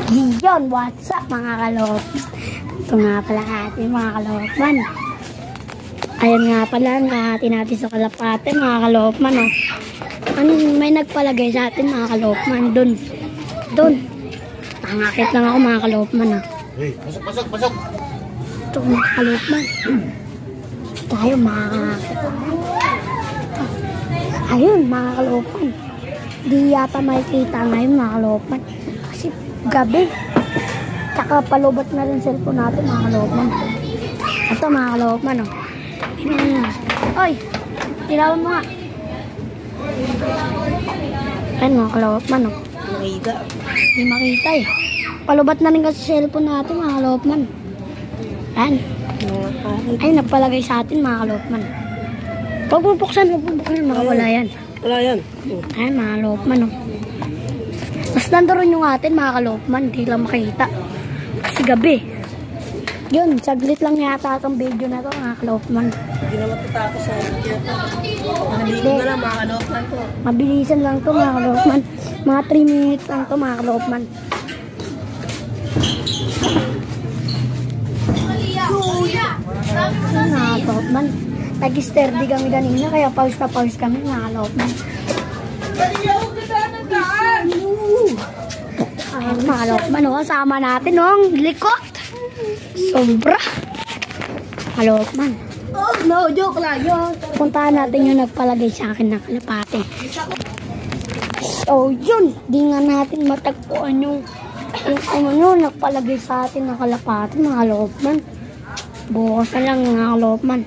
Giyon, what's up mga kalop? Ito nga pala ating mga kalopman. Ayan nga pala, nakahati natin sa kalapate mga kalopman. Oh. May nagpalagay sa atin mga kalopman. Doon. Nangakit lang ako mga kalopman. Oh. Hey, pasok. Ito mga kalopman. Tayo makakakit. Ayun mga kalopman. Di yata makikita ngayon mga kalopman. Kasi gabi. Tsaka palubot na rin cellphone natin mga kalopman. Ito mga kalopman. Oh. Oy! Tirawan mo nga. Ayun mga kalopman. Oh. Makita. Hindi makita eh. Palubat na rin kasi cellphone natin mga kalopman. Ayan. Ay, nagpalagay sa atin mga kalopman. Huwag mo buksan, makawala yan. Wala yan. Ayan mga kalopman. Oh. Mas nandoon yung atin mga kalopman. Hindi lang makita. Kasi gabi. Yun, saglit lang yata itong video na to mga kalopman. Hindi na matatapos sa video to. Naligo na lang mga kalopman to. Mabilisan lang to mga kalopman. Mga 3 minutes lang to mga kalopman. Mga kalopman. Nag-sturdy kami kanina kaya pause na pause kami mga kalopman. Mga kalopman, oh, kasama natin oh, likot. Sobra. Kalopman. Oh, no, joke lang yun. Puntahan natin yung nagpalagay sa akin ng kalapate. So, yun. Di nga natin matagpuan yung nagpalagay sa atin ng kalapate, mga kalopman. Bukas na lang mga kalopman.